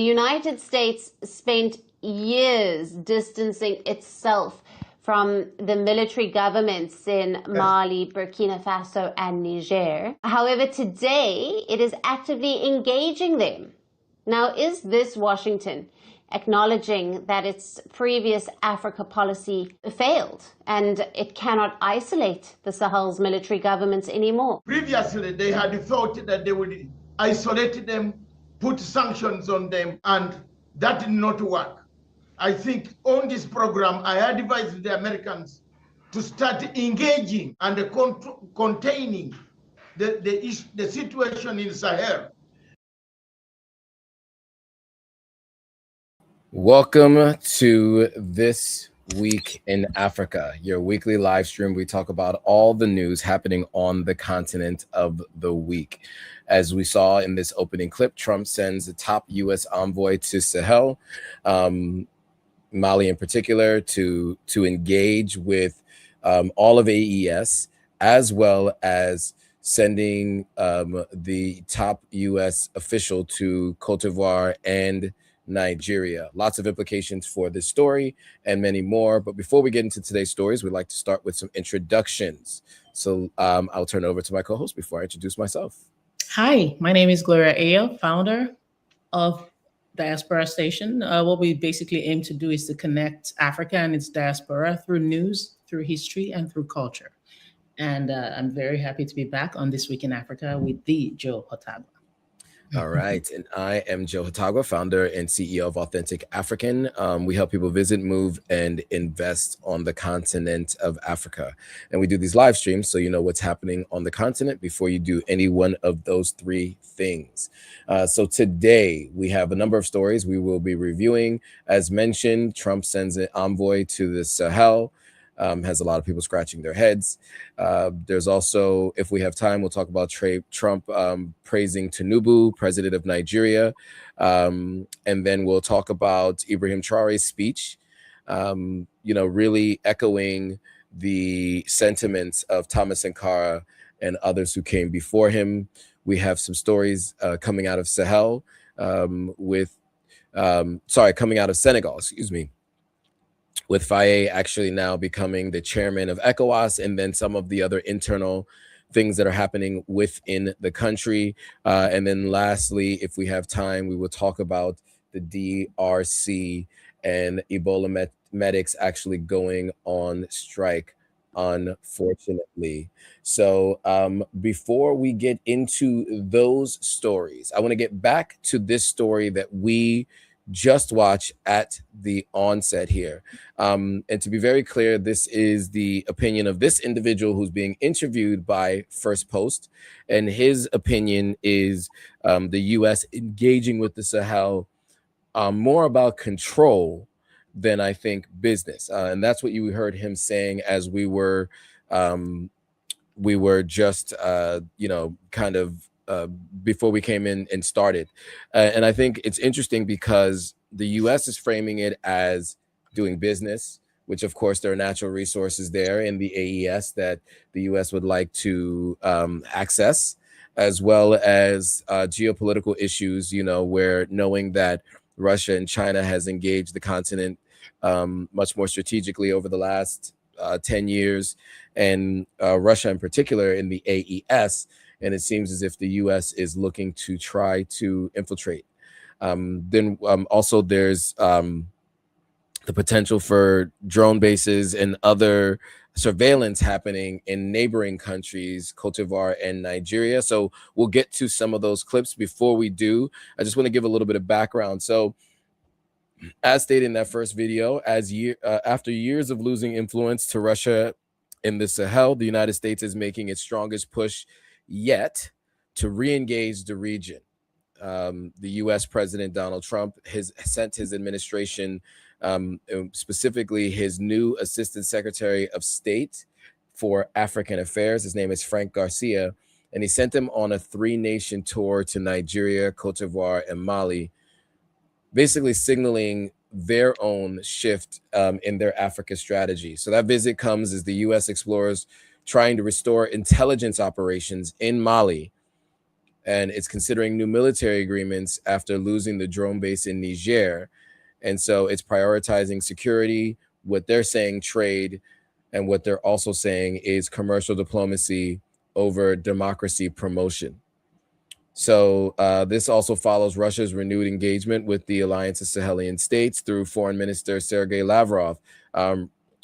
The United States spent years distancing itself from the military governments in Mali, Burkina Faso, and Niger. However, today it is actively engaging them. Now, is this Washington acknowledging that its previous Africa policy failed and it cannot isolate the Sahel's military governments anymore? Previously, they had thought that they would isolate them, put sanctions on them, and that did not work. I think on this program, I advise the Americans to start engaging and containing the situation in Sahel. Welcome to This Week in Africa, your weekly live stream. We talk about all the news happening on the continent of the week. As we saw in this opening clip, Trump sends the top U.S. envoy to Sahel, Mali in particular, to engage with all of AES, as well as sending the top U.S. official to Côte d'Ivoire and Nigeria. Lots of implications for this story and many more. But before we get into today's stories, we'd like to start with some introductions. So I'll turn it over to my co-host before I introduce myself. Hi, my name is Gloria Eyo, founder of Diaspora Station. What we basically aim to do is to connect Africa and its diaspora through news, through history, and through culture. And I'm very happy to be back on This Week in Africa with the Joe Hotagwa. All right. And I am Joe Hotagwa, founder and CEO of Authentic African. We help people visit, move, and invest on the continent of Africa. And we do these live streams so you know what's happening on the continent before you do any one of those three things. So today we have a number of stories we will be reviewing. As mentioned, Trump sends an envoy to the Sahel. Has a lot of people scratching their heads. There's also, if we have time, we'll talk about Trump praising TINUBU, president of Nigeria. And then we'll talk about Ibrahim Traore's speech, really echoing the sentiments of Thomas Sankara and others who came before him. We have some stories coming out of Sahel coming out of Senegal, excuse me, with Faye actually now becoming the chairman of ECOWAS, and then some of the other internal things that are happening within the country. And then lastly, if we have time, we will talk about the DRC and Ebola medics actually going on strike, unfortunately. So before we get into those stories, I want to get back to this story that we just watch at the onset here. And to be very clear, this is the opinion of this individual who's being interviewed by First Post. And his opinion is the U.S. engaging with the Sahel more about control than I think business. And that's what you heard him saying as we were just, before we came in and started. And I think it's interesting because the U.S. is framing it as doing business, which of course there are natural resources there in the AES that the U.S. would like to access, as well as geopolitical issues, where knowing that Russia and China has engaged the continent much more strategically over the last 10 years, and Russia in particular in the AES. And it seems as if the U.S. is looking to try to infiltrate. Then also there's the potential for drone bases and other surveillance happening in neighboring countries, Côte d'Ivoire and Nigeria. So we'll get to some of those clips. Before we do, I just want to give a little bit of background. So as stated in that first video, after years of losing influence to Russia in the Sahel, the United States is making its strongest push yet to re-engage the region. The U.S. President Donald Trump has sent his administration, specifically his new Assistant Secretary of State for African Affairs. His name is Frank Garcia, and he sent him on a 3-nation tour to Nigeria, Côte d'Ivoire, and Mali, basically signaling their own shift in their Africa strategy. So that visit comes as the U.S. explores trying to restore intelligence operations in Mali and it's considering new military agreements after losing the drone base in Niger. And so it's prioritizing security, what they're saying trade, and what they're also saying is commercial diplomacy over democracy promotion. So this also follows Russia's renewed engagement with the Alliance of Sahelian States through Foreign Minister Sergei Lavrov.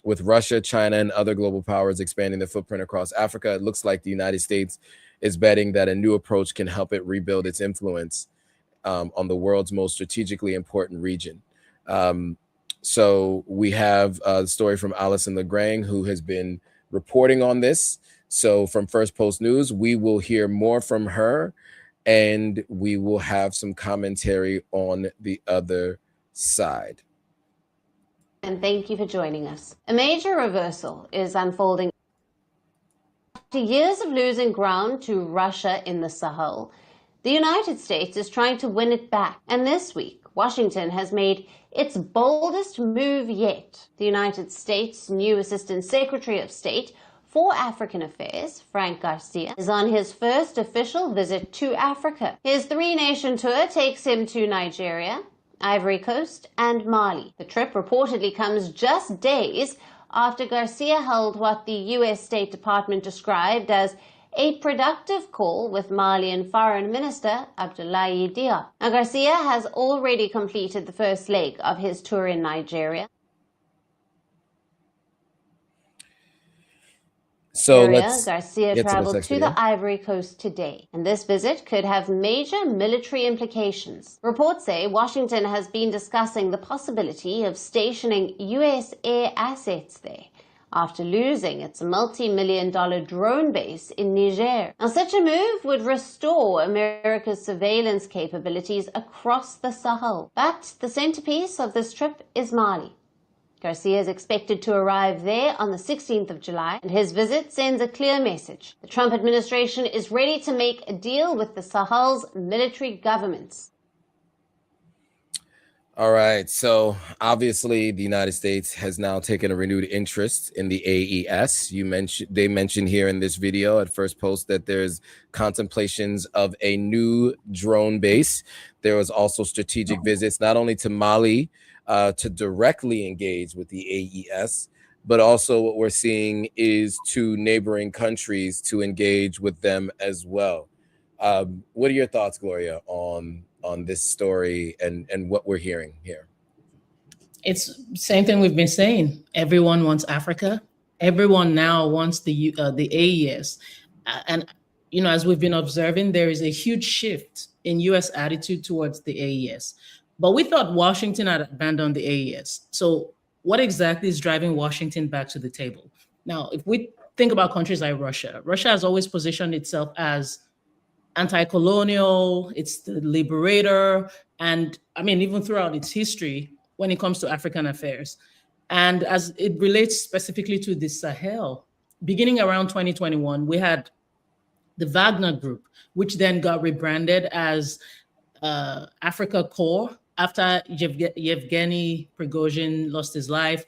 With Russia, China, and other global powers expanding their footprint across Africa, it looks like the United States is betting that a new approach can help it rebuild its influence on the world's most strategically important region. So we have a story from Alison Legrang, who has been reporting on this. So from First Post News, we will hear more from her, and we will have some commentary on the other side. And thank you for joining us. A major reversal is unfolding. After years of losing ground to Russia in the Sahel, the United States is trying to win it back. And this week, Washington has made its boldest move yet. The United States' new Assistant Secretary of State for African Affairs, Frank Garcia, is on his first official visit to Africa. His three-nation tour takes him to Nigeria, Ivory Coast, and Mali. The trip reportedly comes just days after Garcia held what the U.S. State Department described as a productive call with Malian Foreign Minister Abdoulaye Diop. Now, Garcia has already completed the first leg of his tour in Nigeria. So Garcia traveled to the Ivory Coast today, and this visit could have major military implications. Reports say Washington has been discussing the possibility of stationing U.S. air assets there after losing its multi-million-dollar drone base in Niger. Now, such a move would restore America's surveillance capabilities across the Sahel. But the centerpiece of this trip is Mali. Garcia is expected to arrive there on the 16th of July, and his visit sends a clear message. The Trump administration is ready to make a deal with the Sahel's military governments. All right, so obviously the United States has now taken a renewed interest in the AES. They mentioned here in this video at First Post that there's contemplations of a new drone base. There was also strategic visits not only to Mali to directly engage with the AES, but also what we're seeing is to neighboring countries to engage with them as well. What are your thoughts, Gloria, on this story and what we're hearing here? It's the same thing we've been saying. Everyone wants Africa. Everyone now wants the AES. And, you know, as we've been observing, there is a huge shift in U.S. attitude towards the AES. But we thought Washington had abandoned the AES. So what exactly is driving Washington back to the table? Now, if we think about countries like Russia, Russia has always positioned itself as anti-colonial, it's the liberator, and I mean, even throughout its history, when it comes to African affairs. And as it relates specifically to the Sahel, beginning around 2021, we had the Wagner Group, which then got rebranded as Africa Corps after Yevgeny Prigozhin lost his life.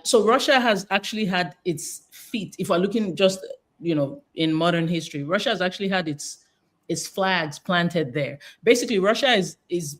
So Russia has actually had its feet, if we're looking just, you know, in modern history, Russia has actually had its flags planted there. Basically, Russia is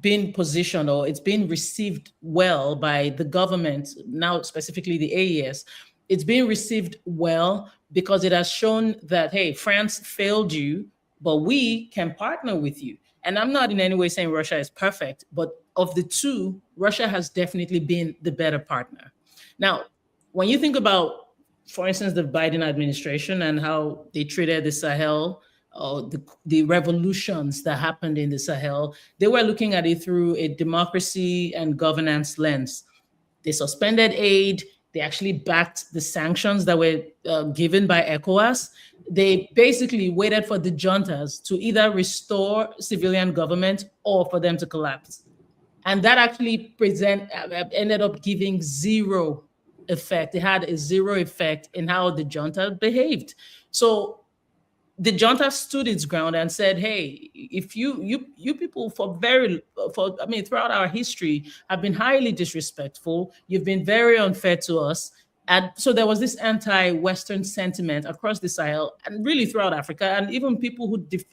being positioned, or it's being received well by the government, now specifically the AES. It's being received well because it has shown that, hey, France failed you, but we can partner with you. And I'm not in any way saying Russia is perfect, but of the two, Russia has definitely been the better partner. Now, when you think about, for instance, the Biden administration and how they treated the Sahel, the revolutions that happened in the Sahel, they were looking at it through a democracy and governance lens. They suspended aid. They actually backed the sanctions that were given by ECOWAS. They basically waited for the juntas to either restore civilian government or for them to collapse. And that actually ended up giving zero effect. It had a zero effect in how the junta behaved. So the junta stood its ground and said, hey, if you people throughout our history have been highly disrespectful, you've been very unfair to us, And so there was this anti-Western sentiment across the Sahel and really throughout Africa, and even people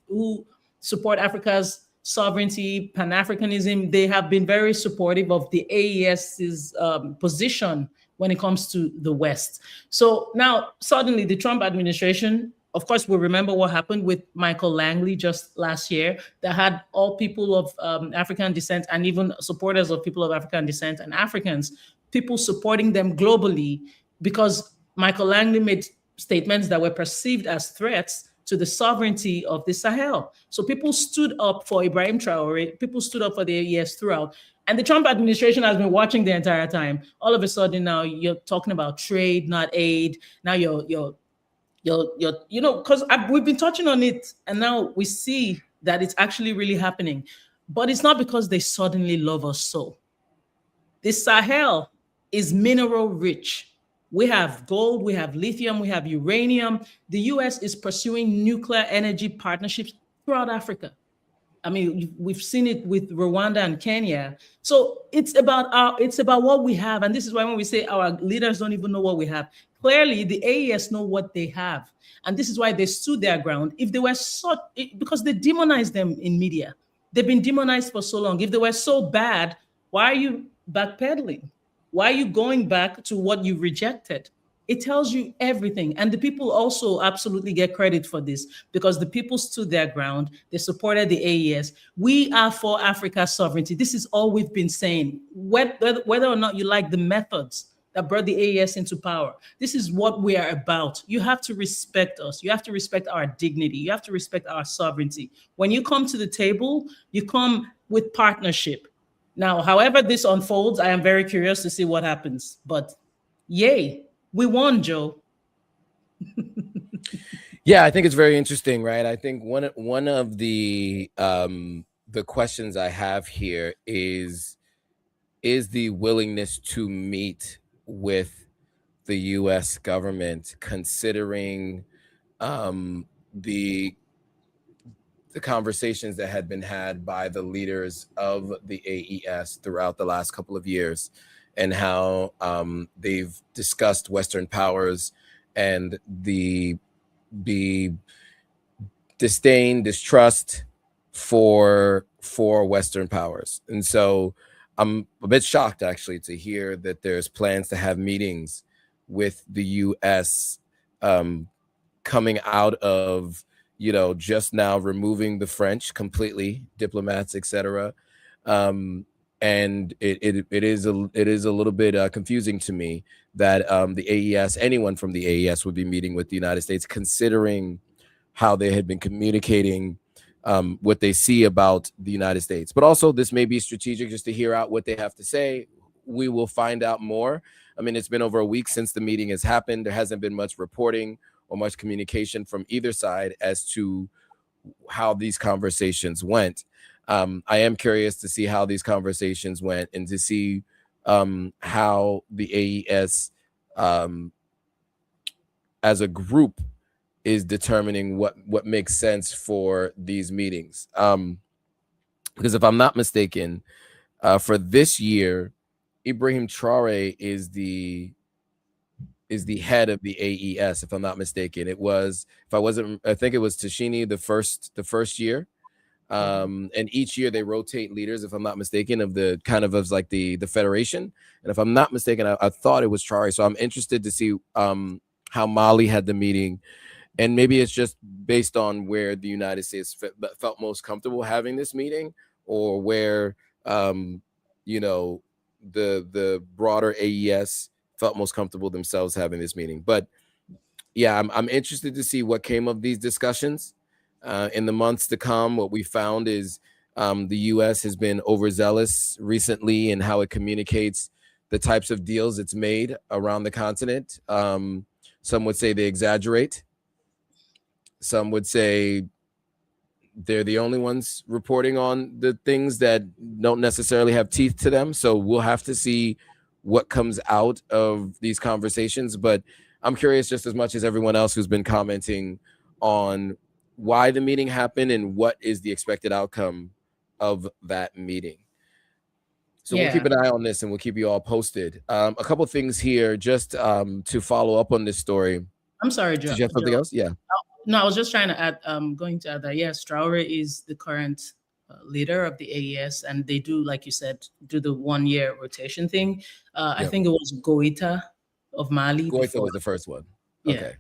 who support Africa's sovereignty, Pan-Africanism, they have been very supportive of the AES's position when it comes to the West. So now suddenly the Trump administration, of course, we remember what happened with Michael Langley just last year, that had all people of African descent and even supporters of people of African descent and Africans, people supporting them globally, because Michael Langley made statements that were perceived as threats to the sovereignty of the Sahel. So people stood up for Ibrahim Traore, people stood up for the AES throughout. And the Trump administration has been watching the entire time. All of a sudden now you're talking about trade, not aid. Now you're you know, because we've been touching on it, and now we see that it's actually really happening. But it's not because they suddenly love us so. The Sahel is mineral rich. We have gold, we have lithium, we have uranium. The US is pursuing nuclear energy partnerships throughout Africa. I mean, we've seen it with Rwanda and Kenya. So it's about what we have. And this is why when we say our leaders don't even know what we have, clearly the AES know what they have. And this is why they stood their ground. If they were because they demonized them in media. They've been demonized for so long. If they were so bad, why are you backpedaling? Why are you going back to what you rejected? It tells you everything. And the people also absolutely get credit for this, because the people stood their ground. They supported the AES. We are for Africa's sovereignty. This is all we've been saying, whether or not you like the methods that brought the AES into power. This is what we are about. You have to respect us. You have to respect our dignity. You have to respect our sovereignty. When you come to the table, you come with partnership. Now, however this unfolds, I am very curious to see what happens. But yay, we won, Joe. Yeah, I think it's very interesting, right? I think one of the questions I have here is the willingness to meet with the U.S. government, considering the conversations that had been had by the leaders of the AES throughout the last couple of years, and how they've discussed Western powers and the disdain, distrust for Western powers. And so I'm a bit shocked, actually, to hear that there's plans to have meetings with the U.S. Coming out of, you know, just now removing the French completely, diplomats, etc. And it is a little bit confusing to me that the AES, anyone from the AES, would be meeting with the United States, considering how they had been communicating what they see about the United States. But also, this may be strategic, just to hear out what they have to say. We will find out more. I mean, it's been over a week since the meeting has happened. There hasn't been much reporting or much communication from either side as to how these conversations went. I am curious to see how these conversations went, and to see how the AES as a group is determining what makes sense for these meetings. Because if I'm not mistaken, for this year, Ibrahim Traore is the head of the AES, if I'm not mistaken. It was, I think it was Tashini the first year. And each year they rotate leaders, if I'm not mistaken, of the kind of like the federation. And if I'm not mistaken, I thought it was Traore. So I'm interested to see how Mali had the meeting. And maybe it's just based on where the United States felt most comfortable having this meeting, or where, you know, the broader AES felt most comfortable themselves having this meeting. But yeah, I'm interested to see what came of these discussions in the months to come. What we found is the U.S. has been overzealous recently in how it communicates the types of deals it's made around the continent. Some would say they exaggerate. Some would say they're the only ones reporting on the things that don't necessarily have teeth to them. So we'll have to see what comes out of these conversations. But I'm curious, just as much as everyone else who's been commenting, on why the meeting happened and what is the expected outcome of that meeting. So we'll keep an eye on this and we'll keep you all posted. A couple things here just to follow up on this story. I'm sorry, Joe. Did you have something else? Yeah. No, I was just trying to add, going to add that, yes, Traore is the current leader of the AES, and they do, like you said, do the 1-year rotation thing. I think it was Goita of Mali. Goita was the first one. Yeah. Okay.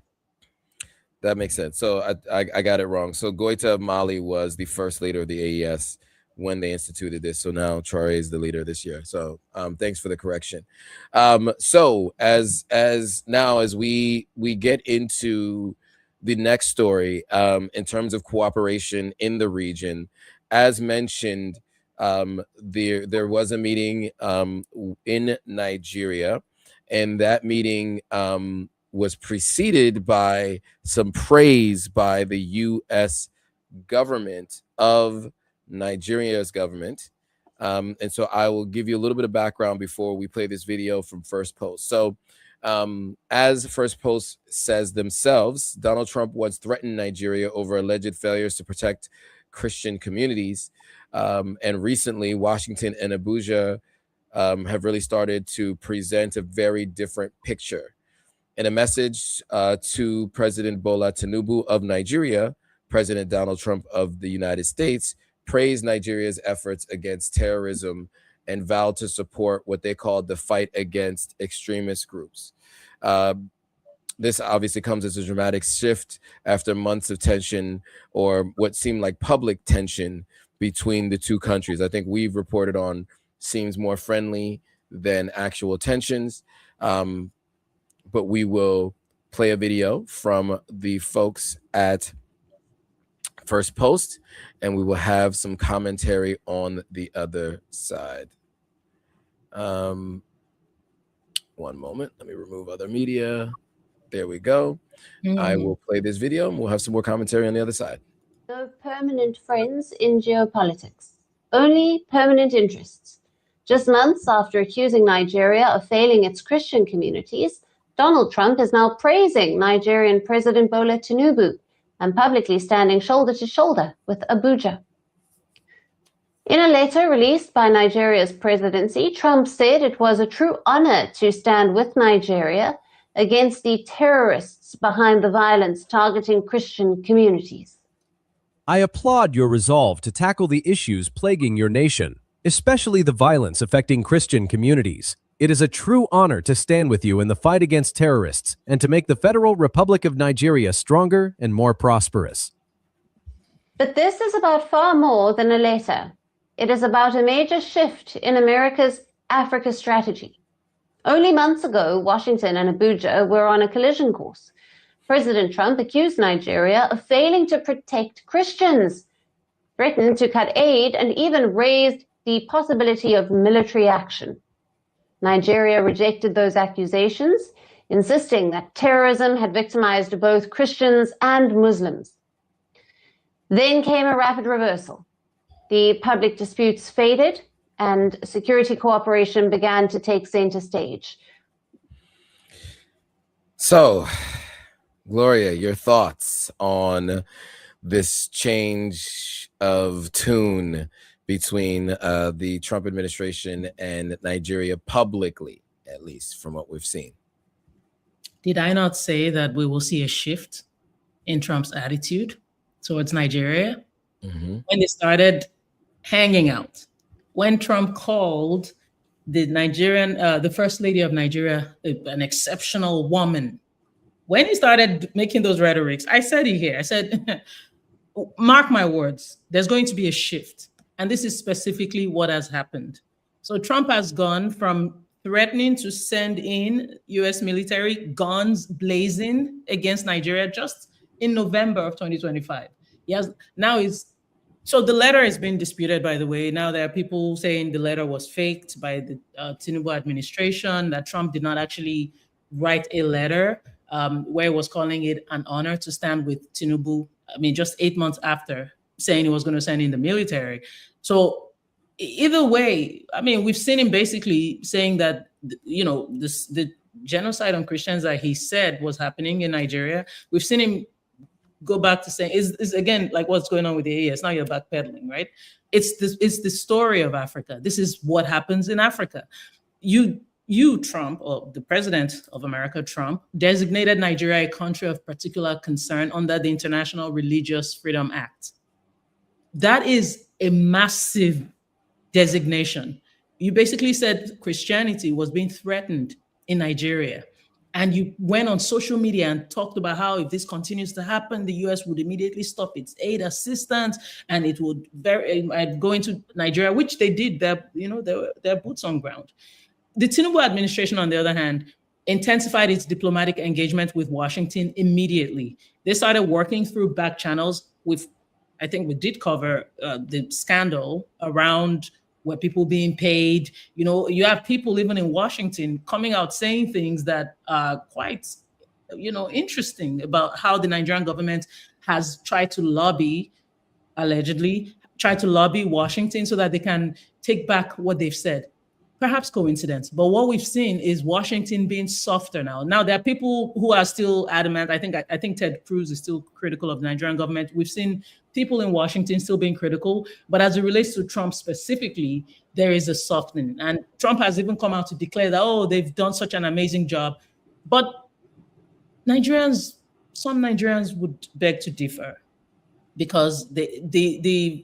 That makes sense. So I got it wrong. So Goita of Mali was the first leader of the AES when they instituted this. So now Traore is the leader this year. So thanks for the correction. So as we get into the next story, in terms of cooperation in the region, as mentioned, there was a meeting in Nigeria, and that meeting was preceded by some praise by the U.S. government of Nigeria's government. And so I will give you a little bit of background before we play this video from First Post. So as First Post says themselves, Donald Trump once threatened Nigeria over alleged failures to protect Christian communities. And recently, Washington and Abuja have really started to present a very different picture. In a message to President Bola Tinubu of Nigeria, President Donald Trump of the United States praised Nigeria's efforts against terrorism and vowed to support what they called the fight against extremist groups. This obviously comes as a dramatic shift after months of tension, or what seemed like public tension, between the two countries. I think we've reported on seems more friendly than actual tensions. But we will play a video from the folks at First Post, and we will have some commentary on the other side. One moment. Let me remove other media. There we go. I will play this video, and we'll have some more commentary on the other side. No permanent friends in geopolitics, only permanent interests. Just months after accusing Nigeria of failing its Christian communities, Donald Trump is now praising Nigerian President Bola Tinubu and publicly standing shoulder to shoulder with Abuja. In a letter released by Nigeria's presidency, Trump said it was a true honor to stand with Nigeria against the terrorists behind the violence targeting Christian communities. I applaud your resolve to tackle the issues plaguing your nation, especially the violence affecting Christian communities. It is a true honor to stand with you in the fight against terrorists and to make the Federal Republic of Nigeria stronger and more prosperous. But this is about far more than a letter. It is about a major shift in America's Africa strategy. Only months ago, Washington and Abuja were on a collision course. President Trump accused Nigeria of failing to protect Christians, threatened to cut aid, and even raised the possibility of military action. Nigeria rejected those accusations, insisting that terrorism had victimized both Christians and Muslims. Then came a rapid reversal. The public disputes faded, and security cooperation began to take center stage. So, Gloria, your thoughts on this change of tune between the Trump administration and Nigeria publicly, at least from what we've seen? Did I not say that we will see a shift in Trump's attitude towards Nigeria? When they started hanging out, when Trump called the the first lady of Nigeria, an exceptional woman, when he started making those rhetorics, I said it here. I said, mark my words, there's going to be a shift. And this is specifically what has happened. So Trump has gone from threatening to send in U.S. military, guns blazing against Nigeria just in November of 2025. So the letter is being disputed, by the way. Now there are people saying the letter was faked by the TINUBU administration, that Trump did not actually write a letter where he was calling it an honor to stand with TINUBU. I mean, just 8 months after saying he was going to send in the military. So either way, I mean, we've seen him basically saying that, the genocide on Christians that he said was happening in Nigeria. We've seen him go back to saying is again like what's going on with the AES. Now you're backpedaling, right? It's the story of Africa. This is what happens in Africa. You, Trump, or the president of America, Trump, designated Nigeria a country of particular concern under the International Religious Freedom Act. That is a massive designation. You basically said Christianity was being threatened in Nigeria. And you went on social media and talked about how if this continues to happen, the US would immediately stop its aid assistance and it would go into Nigeria, which they did. Their boots on ground. The TINUBU administration, on the other hand, intensified its diplomatic engagement with Washington immediately. They started working through back channels with, I think we did cover the scandal around where people being paid. You have people even in Washington coming out saying things that are quite, interesting about how the Nigerian government has tried to lobby, allegedly, tried to lobby Washington so that they can take back what they've said. Perhaps coincidence, but what we've seen is Washington being softer now. Now there are people who are still adamant. I think Ted Cruz is still critical of the Nigerian government. We've seen people in Washington still being critical, but as it relates to Trump specifically, there is a softening. And Trump has even come out to declare that, they've done such an amazing job. But some Nigerians would beg to differ because the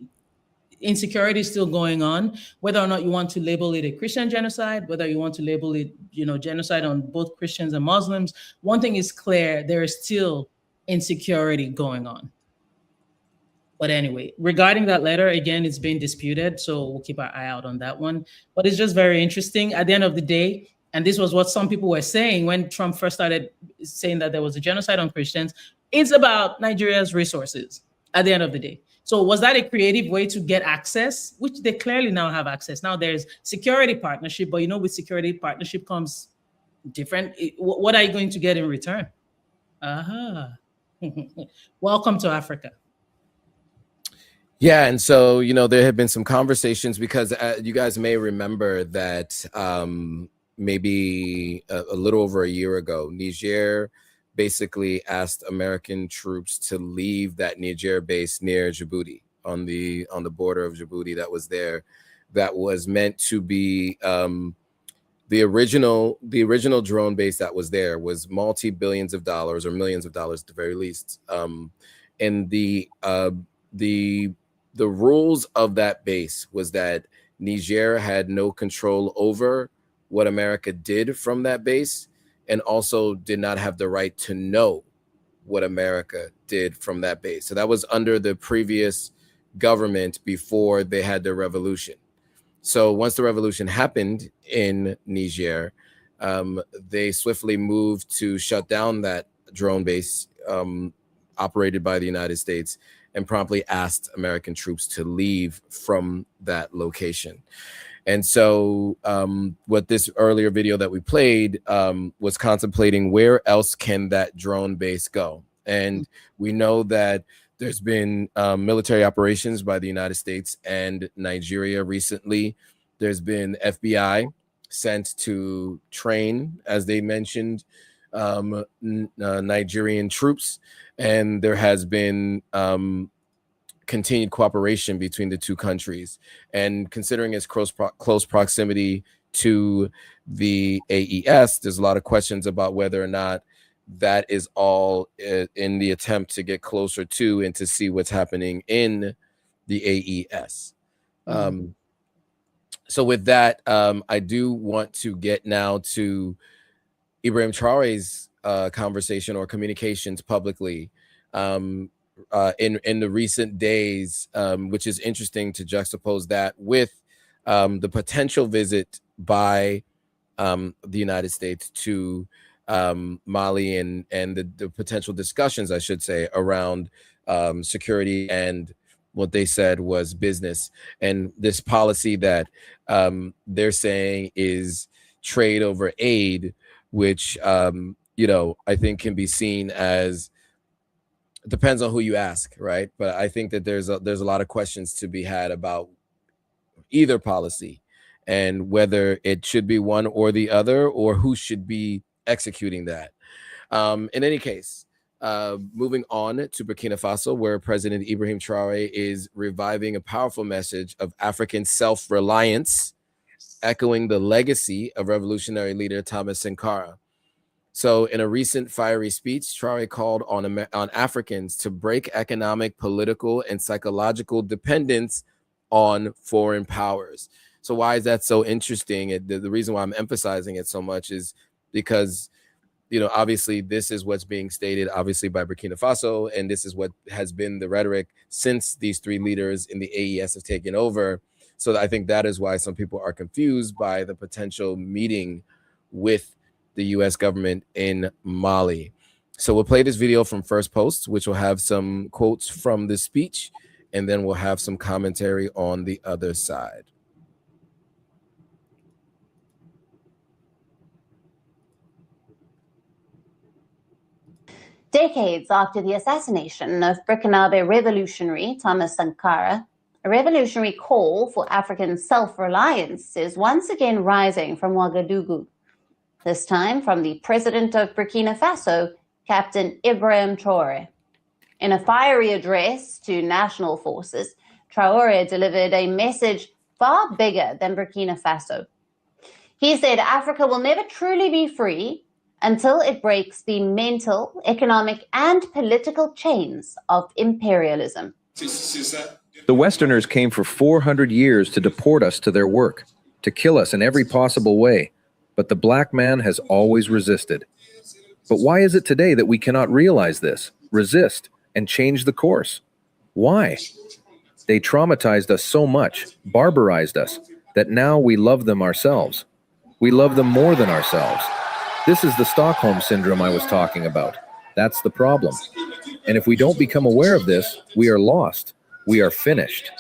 insecurity is still going on, whether or not you want to label it a Christian genocide, whether you want to label it, genocide on both Christians and Muslims. One thing is clear, there is still insecurity going on. But anyway, regarding that letter, again, it's being disputed, so we'll keep our eye out on that one. But it's just very interesting. At the end of the day, and this was what some people were saying when Trump first started saying that there was a genocide on Christians, it's about Nigeria's resources at the end of the day. So was that a creative way to get access, which they clearly now have access? Now there's security partnership, but with security partnership comes different. What are you going to get in return? Welcome to Africa. Yeah, and so, there have been some conversations because you guys may remember that maybe a little over a year ago, Niger basically asked American troops to leave that Niger base near Djibouti on the border of Djibouti that was there, that was meant to be the original drone base that was there was multi-billions of dollars or millions of dollars at the very least. And the rules of that base was that Niger had no control over what America did from that base, and also did not have the right to know what America did from that base. So that was under the previous government before they had their revolution. So once the revolution happened in Niger, they swiftly moved to shut down that drone base operated by the United States and promptly asked American troops to leave from that location. And so what this earlier video that we played was contemplating where else can that drone base go. And we know that there's been military operations by the United States and Nigeria recently. There's been FBI sent to train, as they mentioned, Nigerian troops. And there has been continued cooperation between the two countries. And considering its close proximity to the AES, there's a lot of questions about whether or not that is all in the attempt to get closer to and to see what's happening in the AES. So with that, I do want to get now to Ibrahim Traore's conversation or communications publicly in the recent days, which is interesting to juxtapose that with the potential visit by the United States to Mali and the potential discussions, I should say, around security and what they said was business, and this policy that they're saying is trade over aid, which I think can be seen as, depends on who you ask, right? But I think that there's a lot of questions to be had about either policy and whether it should be one or the other, or who should be executing that. In any case, Moving on to Burkina Faso, where President Ibrahim Traoré is reviving a powerful message of African self-reliance, echoing the legacy of revolutionary leader Thomas Sankara. So in a recent fiery speech, Traoré called on Africans to break economic, political, and psychological dependence on foreign powers. So why is that so interesting? The reason why I'm emphasizing it so much is because, you know, obviously this is what's being stated, obviously, by Burkina Faso, and this is what has been the rhetoric since these three leaders in the AES have taken over. So I think that is why some people are confused by the potential meeting with the US government in Mali. So we'll play this video from First Post, which will have some quotes from the speech, and then we'll have some commentary on the other side. Decades after the assassination of Burkinabe revolutionary Thomas Sankara, a revolutionary call for African self-reliance is once again rising from Ouagadougou, this time from the president of Burkina Faso, Captain Ibrahim Traoré. In a fiery address to national forces, Traoré delivered a message far bigger than Burkina Faso. He said Africa will never truly be free until it breaks the mental, economic, and political chains of imperialism. The Westerners came for 400 years to deport us to their work, to kill us in every possible way, but the black man has always resisted. But why is it today that we cannot realize this, resist, and change the course? Why? They traumatized us so much, barbarized us, that now we love them ourselves. We love them more than ourselves. This is the Stockholm Syndrome I was talking about. That's the problem. And if we don't become aware of this, we are lost. We are finished.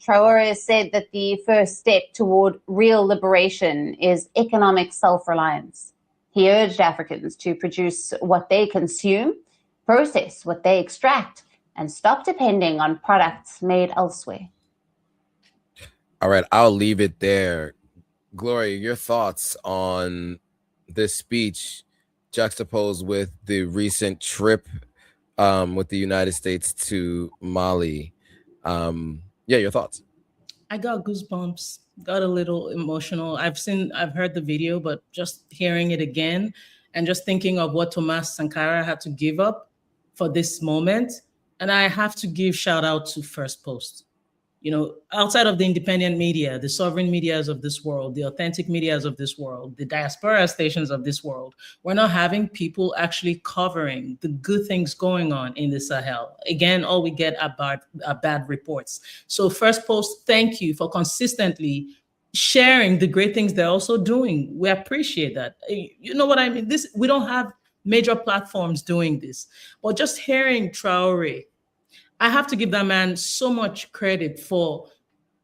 Traoré said that the first step toward real liberation is economic self-reliance. He urged Africans to produce what they consume, process what they extract, and stop depending on products made elsewhere. All right, I'll leave it there. Gloria, your thoughts on this speech juxtaposed with the recent trip with the United States to Mali. Yeah, your thoughts. I got goosebumps, got a little emotional. I've heard the video, but just hearing it again and just thinking of what Thomas Sankara had to give up for this moment. And I have to give shout out to First Post. You know, outside of the independent media, the sovereign medias of this world, the authentic medias of this world, the diaspora stations of this world, we're not having people actually covering the good things going on in the Sahel. Again, all we get are bad reports. So First Post, thank you for consistently sharing the great things they're also doing. We appreciate that. You know what I mean? We don't have major platforms doing this, but just hearing Traoré, I have to give that man so much credit for.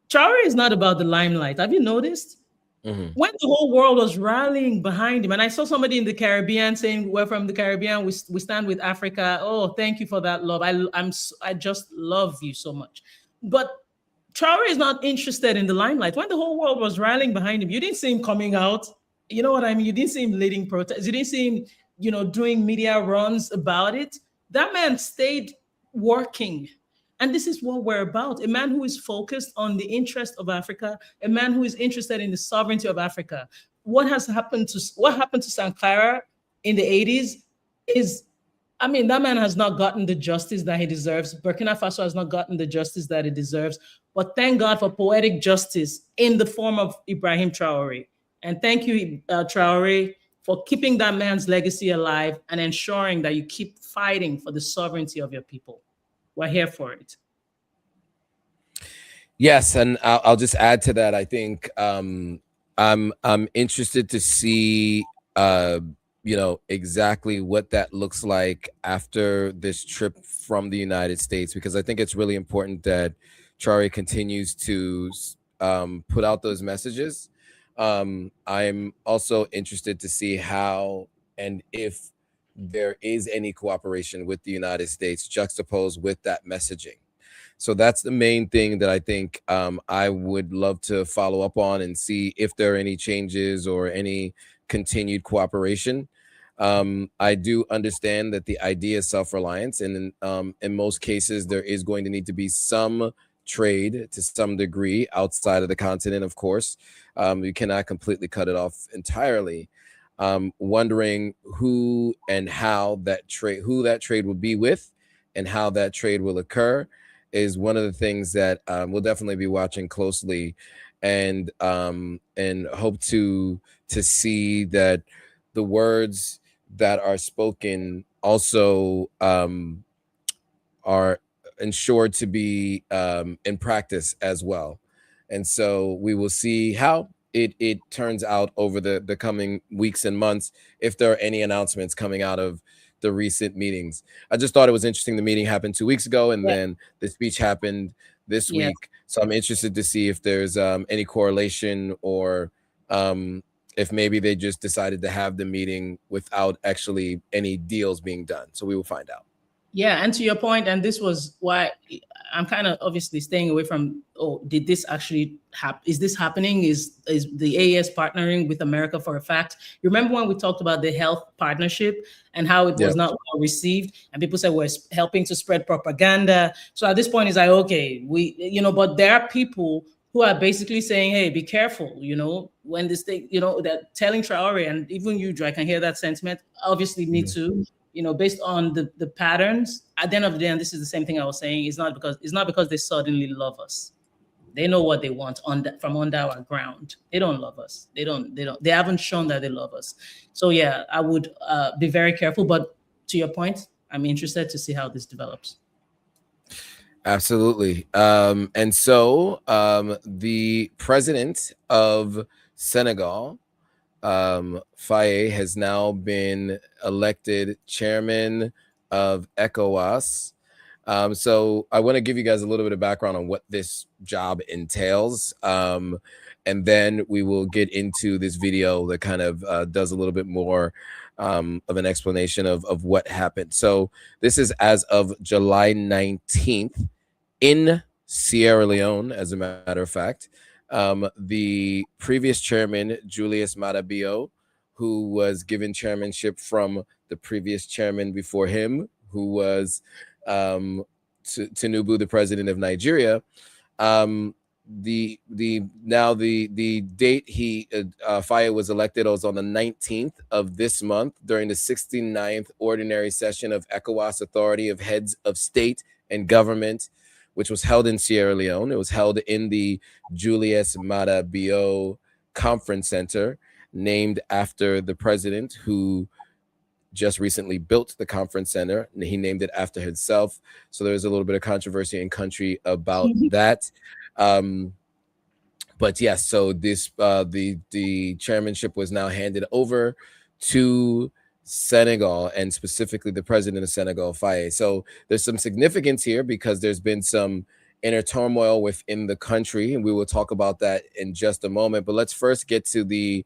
Traoré is not about the limelight. Have you noticed? Mm-hmm. When the whole world was rallying behind him, and I saw somebody in the Caribbean saying, "We're from the Caribbean. We stand with Africa." Oh, thank you for that love. I just love you so much. But Traoré is not interested in the limelight. When the whole world was rallying behind him, you didn't see him coming out. You know what I mean? You didn't see him leading protests. You didn't see him, you know, doing media runs about it. That man stayed working. And this is what we're about. A man who is focused on the interest of Africa, a man who is interested in the sovereignty of Africa. What happened to Sankara in the 80s is, I mean, that man has not gotten the justice that he deserves. Burkina Faso has not gotten the justice that it deserves. But thank God for poetic justice in the form of Ibrahim Traoré. And thank you, Traoré, for keeping that man's legacy alive and ensuring that you keep fighting for the sovereignty of your people. We're here for it. Yes, and I'll just add to that. I think I'm interested to see you know, exactly what that looks like after this trip from the United States, because I think it's really important that Traoré continues to put out those messages. I'm also interested to see how and if there is any cooperation with the United States juxtaposed with that messaging. So that's the main thing that I think I would love to follow up on and see if there are any changes or any continued cooperation. I do understand that the idea is self-reliance, and in most cases, there is going to need to be some trade to some degree outside of the continent, of course. You cannot completely cut it off entirely. Wondering who and how that trade, who that trade will be with, and how that trade will occur, is one of the things that we'll definitely be watching closely, and hope to see that the words that are spoken also are ensured to be in practice as well. And so we will see how it turns out over the coming weeks and months, if there are any announcements coming out of the recent meetings. I just thought it was interesting. The meeting happened 2 weeks ago, and then the speech happened this week. So I'm interested to see if there's any correlation, or if maybe they just decided to have the meeting without actually any deals being done. So we will find out. Yeah, and to your point, and this was why I'm kind of obviously staying away from, oh, did this actually happen? Is this happening? Is the AES partnering with America for a fact? You remember when we talked about the health partnership and how it was not well received, and people said we're helping to spread propaganda. So at this point, it's like, okay, but there are people who are basically saying, hey, be careful, when this thing, that telling Traore, and even you, Dre, I can hear that sentiment, obviously need to, based on the patterns, at the end of the day, and this is the same thing I was saying, it's not because they suddenly love us. They know what they want from under our ground. They don't love us. They haven't shown that they love us. So yeah, I would be very careful. But to your point, I'm interested to see how this develops. Absolutely. And so the president of Senegal, Faye, has now been elected chairman of ECOWAS. So I want to give you guys a little bit of background on what this job entails. And then we will get into this video that kind of does a little bit more of an explanation of what happened. So this is as of July 19th in Sierra Leone, as a matter of fact. The previous chairman, Julius Maada Bio, who was given chairmanship from the previous chairman before him, who was TINUBU, the president of Nigeria. The date Faye was elected was on the 19th of this month during the 69th ordinary session of ECOWAS Authority of Heads of State and Government, which was held in Sierra Leone. It was held in the Julius Maada Bio Conference Center, named after the president who just recently built the conference center. He named it after himself. So there's a little bit of controversy in country about that. But yes, so this the chairmanship was now handed over to Senegal, and specifically the president of Senegal, Faye. So there's some significance here because there's been some inner turmoil within the country, and we will talk about that in just a moment. But let's first get to the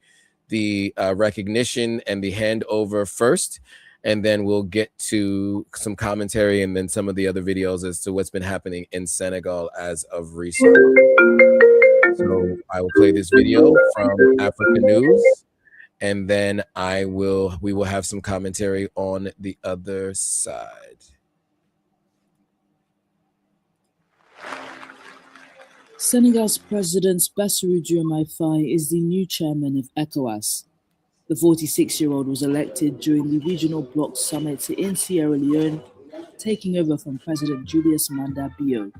recognition and the handover first, and then we'll get to some commentary and then some of the other videos as to what's been happening in Senegal as of recent. So I will play this video from Africa News, and then we will have some commentary on the other side. Senegal's President Bassirou Diomaye Faye is the new chairman of ECOWAS. The 46-year-old was elected during the regional bloc summit in Sierra Leone, taking over from President Julius Maada Bio.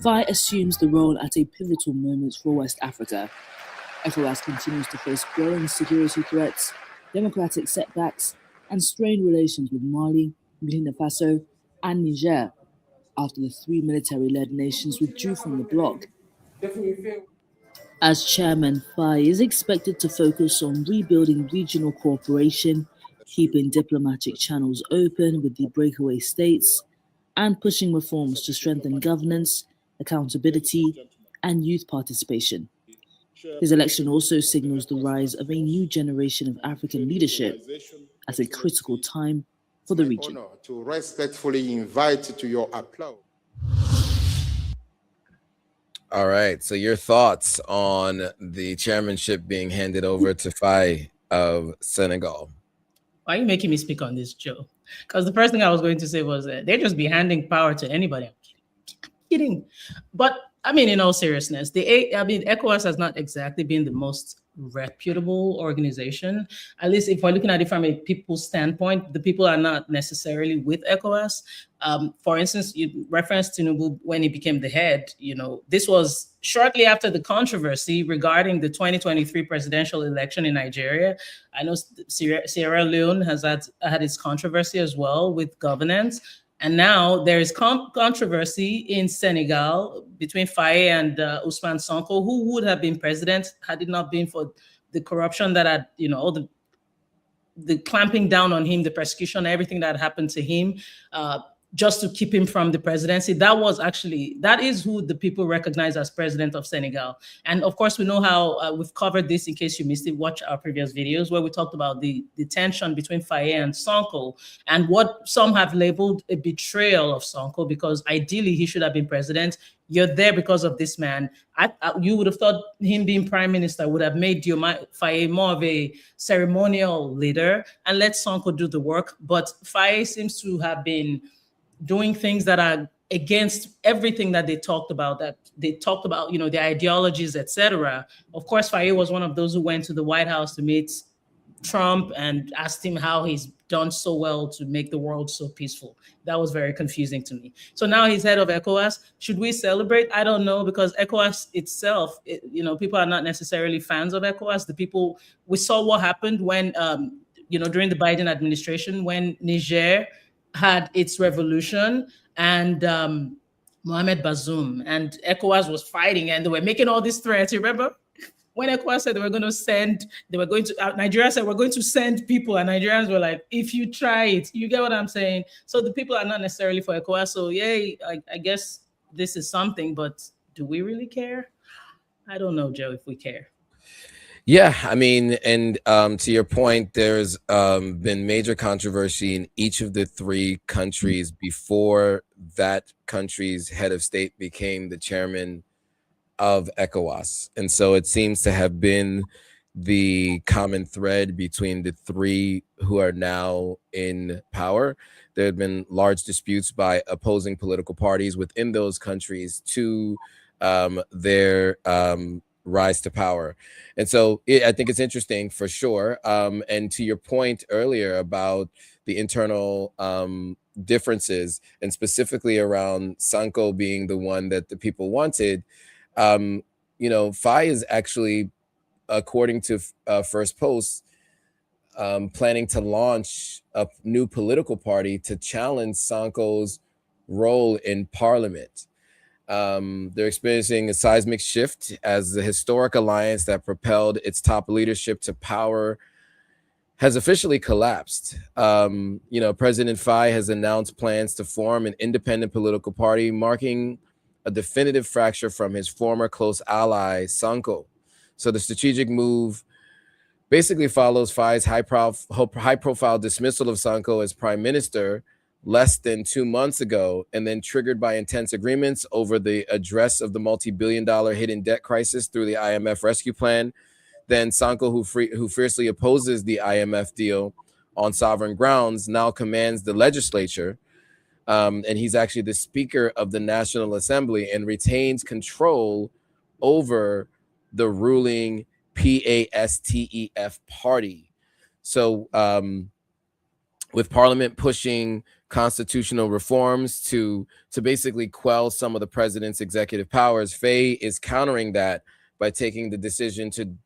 Faye assumes the role at a pivotal moment for West Africa. ECOWAS continues to face growing security threats, democratic setbacks, and strained relations with Mali, Burkina Faso, and Niger, after the three military-led nations withdrew from the bloc. As chairman, Faye is expected to focus on rebuilding regional cooperation, keeping diplomatic channels open with the breakaway states, and pushing reforms to strengthen governance, accountability, and youth participation. His election also signals the rise of a new generation of African leadership at a critical time for the region. To respectfully invite to your applause. All right, so your thoughts on the chairmanship being handed over to Faye of Senegal? Why are you making me speak on this, Joe? Because the first thing I was going to say was they just be handing power to anybody. I'm kidding. But I mean, in all seriousness, ECOWAS has not exactly been the most reputable organization. At least if we're looking at it from a people's standpoint, the people are not necessarily with ECOWAS. For instance, you referenced TINUBU when he became the head. You know, this was shortly after the controversy regarding the 2023 presidential election in Nigeria. I know Sierra Leone has had its controversy as well with governance. And now there is controversy in Senegal between Faye and Ousmane Sonko, who would have been president had it not been for the corruption that had, you know, all the clamping down on him, the persecution, everything that happened to him, just to keep him from the presidency. That is who the people recognize as president of Senegal. And of course, we know how we've covered this. In case you missed it, watch our previous videos where we talked about the tension between Faye and Sonko and what some have labeled a betrayal of Sonko, because ideally he should have been president. You're there because of this man. You would have thought him being prime minister would have made Faye more of a ceremonial leader and let Sonko do the work. But Faye seems to have been doing things that are against everything that they talked about, you know, their ideologies, etc. Of course, Faye was one of those who went to the White House to meet Trump and asked him how he's done so well to make the world so peaceful. That was very confusing to me. So now he's head of ECOWAS. Should we celebrate? I don't know, because ECOWAS itself, you know, people are not necessarily fans of ECOWAS. We saw what happened when, you know, during the Biden administration, when Niger had its revolution and Mohamed Bazoum and ECOWAS was fighting and they were making all these threats. You remember when ECOWAS said Nigeria said we're going to send people, and Nigerians were like, if you try it, you get what I'm saying? So the people are not necessarily for ECOWAS. So yay, I guess this is something, but do we really care? I don't know, Joe, if we care. Yeah, I mean, and to your point, there's been major controversy in each of the three countries before that country's head of state became the chairman of ECOWAS. And so it seems to have been the common thread between the three who are now in power. There have been large disputes by opposing political parties within those countries to their rise to power. And so I think it's interesting for sure. And to your point earlier about the internal differences, and specifically around Sonko being the one that the people wanted, you know, Faye is actually, according to First Post, planning to launch a new political party to challenge Sonko's role in parliament. They're experiencing a seismic shift as the historic alliance that propelled its top leadership to power has officially collapsed. You know, President Faye has announced plans to form an independent political party, marking a definitive fracture from his former close ally, Sonko. So the strategic move basically follows Faye's high-profile dismissal of Sonko as prime minister less than 2 months ago, and then triggered by intense agreements over the address of the multi-billion-dollar hidden debt crisis through the IMF rescue plan. Then Sonko, who fiercely opposes the IMF deal on sovereign grounds, now commands the legislature, and he's actually the Speaker of the National Assembly and retains control over the ruling PASTEF party. So with Parliament pushing constitutional reforms to basically quell some of the president's executive powers, Faye is countering that by taking the decision to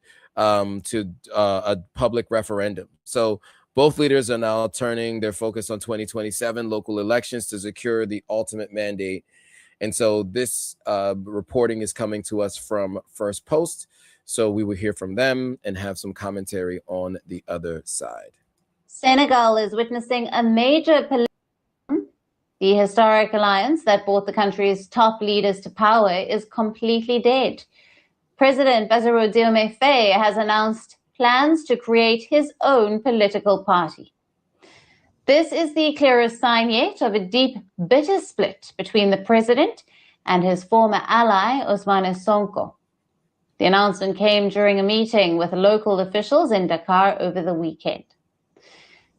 a public referendum. So both leaders are now turning their focus on 2027 local elections to secure the ultimate mandate. And so this reporting is coming to us from First Post. So we will hear from them and have some commentary on the other side. Senegal is witnessing a major political. The historic alliance that brought the country's top leaders to power is completely dead. President Bassirou Diomaye Faye has announced plans to create his own political party. This is the clearest sign yet of a deep, bitter split between the president and his former ally, Ousmane Sonko. The announcement came during a meeting with local officials in Dakar over the weekend.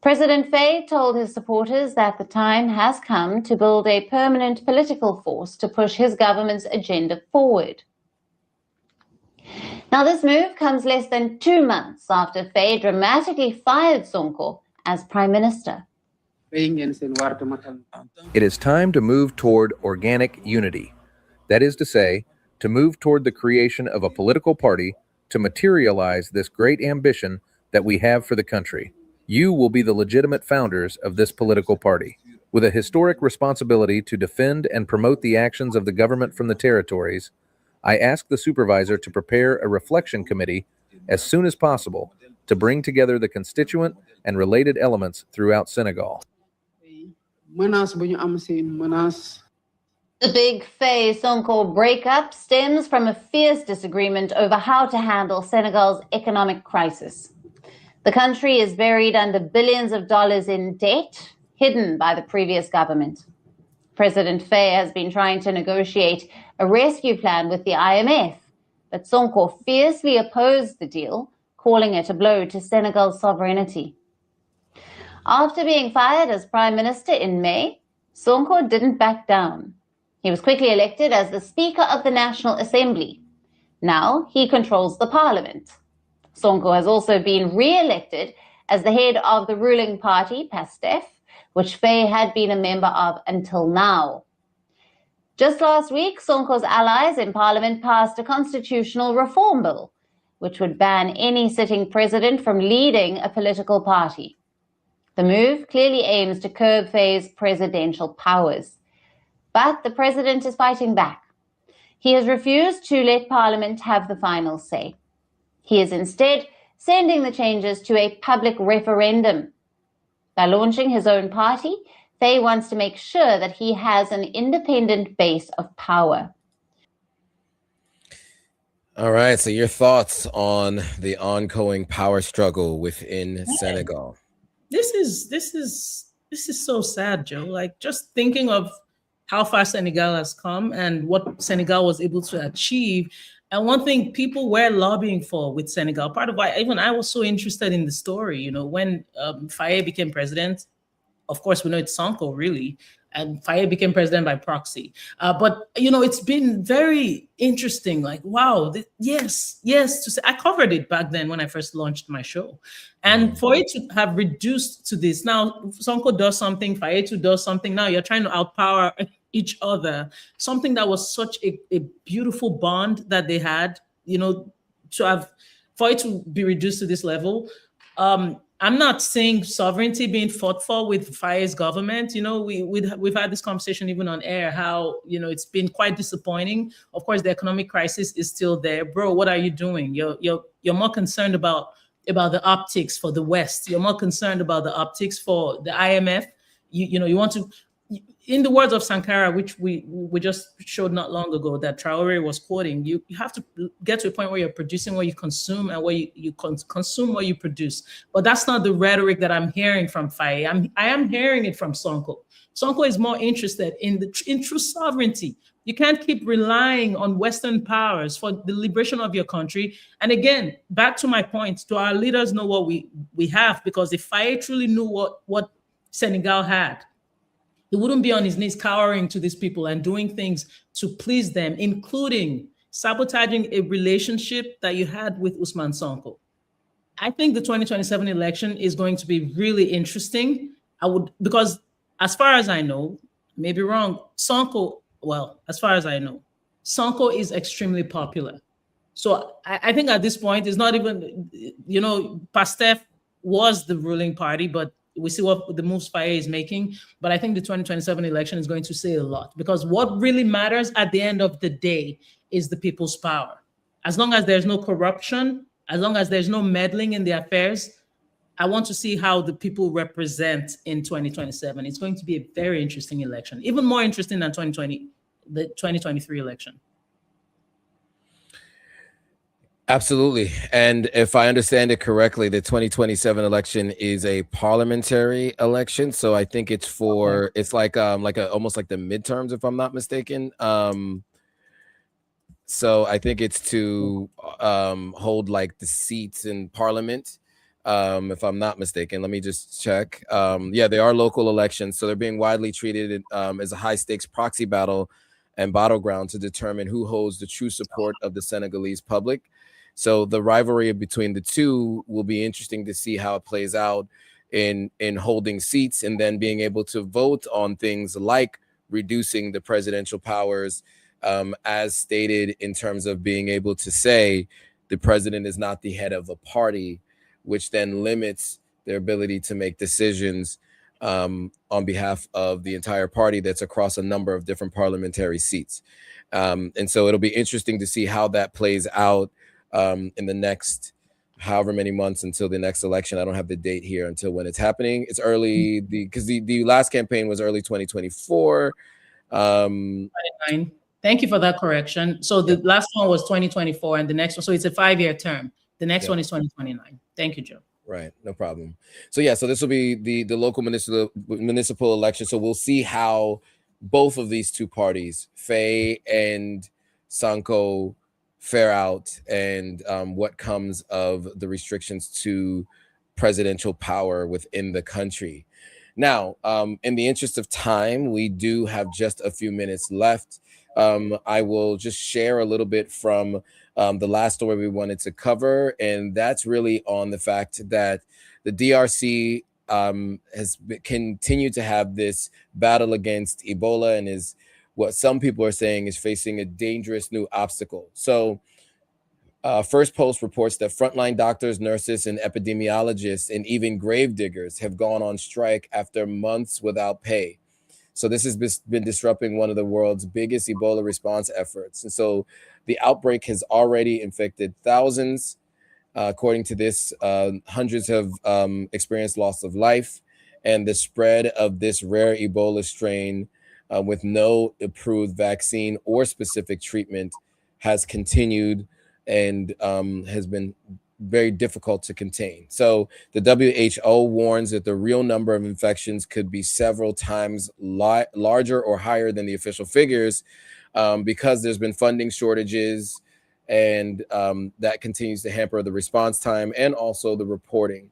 President Faye told his supporters that the time has come to build a permanent political force to push his government's agenda forward. Now, this move comes less than 2 months after Faye dramatically fired Sonko as Prime Minister. It is time to move toward organic unity. That is to say, to move toward the creation of a political party to materialize this great ambition that we have for the country. You will be the legitimate founders of this political party, with a historic responsibility to defend and promote the actions of the government from the territories. I ask the supervisor to prepare a reflection committee as soon as possible to bring together the constituent and related elements throughout Senegal. The big Faye Sonko breakup stems from a fierce disagreement over how to handle Senegal's economic crisis. The country is buried under billions of dollars in debt, hidden by the previous government. President Faye has been trying to negotiate a rescue plan with the IMF, but Sonko fiercely opposed the deal, calling it a blow to Senegal's sovereignty. After being fired as Prime Minister in May, Sonko didn't back down. He was quickly elected as the Speaker of the National Assembly. Now he controls the parliament. Sonko has also been re-elected as the head of the ruling party, PASTEF, which Faye had been a member of until now. Just last week, Sonko's allies in parliament passed a constitutional reform bill, which would ban any sitting president from leading a political party. The move clearly aims to curb Faye's presidential powers. But the president is fighting back. He has refused to let Parliament have the final say. He is instead sending the changes to a public referendum. By launching his own party, Faye wants to make sure that he has an independent base of power. All right, so your thoughts on the ongoing power struggle within Senegal? This is so sad, Joe. Like, just thinking of how far Senegal has come and what Senegal was able to achieve. And one thing people were lobbying for with Senegal, part of why even I was so interested in the story, you know, when Faye became president, of course, we know it's Sonko, really, and Faye became president by proxy. But, you know, it's been very interesting. Like, wow, yes, to say, I covered it back then when I first launched my show. And for it to have reduced to this, now Sonko does something, Faye too does something. Now you're trying to outpower each other. Something that was such a beautiful bond that they had, you know, for it to be reduced to this level. I'm not saying sovereignty being fought for with Faye's government. You know, we've had this conversation even on air, how, you know, it's been quite disappointing. Of course, the economic crisis is still there. Bro, what are you doing? You're more concerned about the optics for the West. You're more concerned about the optics for the IMF. You know, you want to, in the words of Sankara, which we just showed not long ago, that Traore was quoting, you have to get to a point where you're producing what you consume and where you consume what you produce. But that's not the rhetoric that I'm hearing from Faye. I am hearing it from Sonko. Sonko is more interested in true sovereignty. You can't keep relying on Western powers for the liberation of your country. And again, back to my point, do our leaders know what we have? Because if Faye truly knew what Senegal had, he wouldn't be on his knees cowering to these people and doing things to please them, including sabotaging a relationship that you had with Ousmane Sonko. I think the 2027 election is going to be really interesting. Because as far as I know, maybe wrong, as far as I know, Sonko is extremely popular. So I think at this point, it's not even, you know, PASTEF was the ruling party, but we see what the moves Faye is making. But I think the 2027 election is going to say a lot, because what really matters at the end of the day is the people's power. As long as there's no corruption, as long as there's no meddling in the affairs, I want to see how the people represent in 2027. It's going to be a very interesting election, even more interesting than the 2023 election. Absolutely. And if I understand it correctly, the 2027 election is a parliamentary election. So I think it's it's like almost like the midterms, if I'm not mistaken. So I think it's to hold like the seats in parliament. if I'm not mistaken. Let me just check. Yeah, they are local elections, so they're being widely treated as a high-stakes proxy battle and battleground to determine who holds the true support of the Senegalese public. So the rivalry between the two will be interesting to see how it plays out in holding seats and then being able to vote on things like reducing the presidential powers, as stated, in terms of being able to say the president is not the head of a party, which then limits their ability to make decisions on behalf of the entire party that's across a number of different parliamentary seats. And so it'll be interesting to see how that plays out in the next however many months until the next election. I don't have the date here until when it's happening. It's early, because the last campaign was early 2024. 29. Thank you for that correction. So the last one was 2024 and the next one, so it's a 5-year term. The next one is 2029. Thank you, Joe. Right, no problem. So yeah, so this will be the local municipal election. So we'll see how both of these two parties, Faye and Sanko, fare out, and what comes of the restrictions to presidential power within the country. Now, in the interest of time, we do have just a few minutes left. I will just share a little bit from the last story we wanted to cover, and that's really on the fact that the DRC has continued to have this battle against Ebola and is what some people are saying is facing a dangerous new obstacle. So First Post reports that frontline doctors, nurses, and epidemiologists, and even grave diggers have gone on strike after months without pay. So this has been disrupting one of the world's biggest Ebola response efforts. And so the outbreak has already infected thousands. According to this, hundreds have experienced loss of life, and the spread of this rare Ebola strain with no approved vaccine or specific treatment has continued and has been very difficult to contain. So the WHO warns that the real number of infections could be several times larger or higher than the official figures, because there's been funding shortages, and that continues to hamper the response time and also the reporting.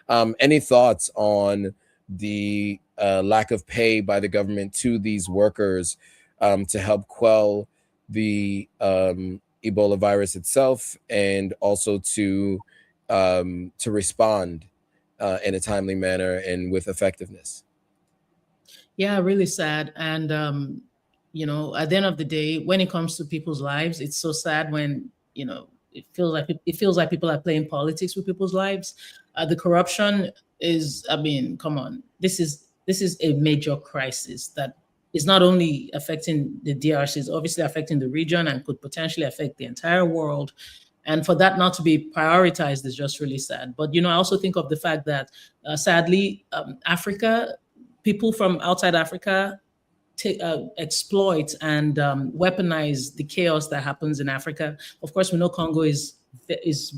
Any thoughts on the lack of pay by the government to these workers to help quell the Ebola virus itself, and also to respond in a timely manner and with effectiveness? Yeah, really sad. And you know, at the end of the day, when it comes to people's lives, it's so sad when, you know, it feels like people are playing politics with people's lives. The corruption is, I mean, come on, this is a major crisis that is not only affecting the DRC, it's obviously affecting the region and could potentially affect the entire world. And for that not to be prioritized is just really sad. But, you know, I also think of the fact that sadly, Africa, people from outside Africa exploit and weaponize the chaos that happens in Africa. Of course, we know Congo is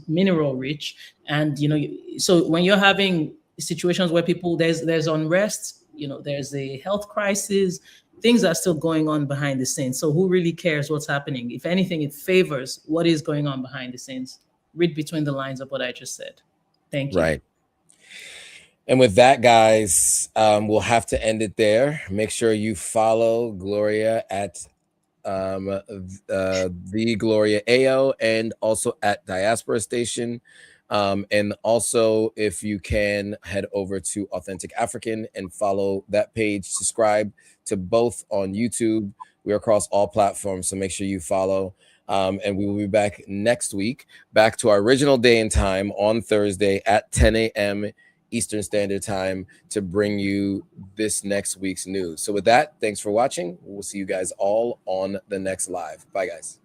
mineral rich. And, you know, so when you're having situations where people, there's unrest, you know, there's a health crisis, things are still going on behind the scenes. So who really cares what's happening? If anything, it favors what is going on behind the scenes. Read between the lines of what I just said. Thank you. Right. And with that, guys, we'll have to end it there. Make sure you follow Gloria at the Gloria Eyo, and also at Diaspora Station. And also, if you can, head over to Authentic African and follow that page. Subscribe to both on YouTube. We're across all platforms, so make sure you follow. And we will be back next week, back to our original day and time on Thursday at 10 a.m. Eastern Standard Time to bring you this next week's news. So with that, thanks for watching. We'll see you guys all on the next live. Bye, guys.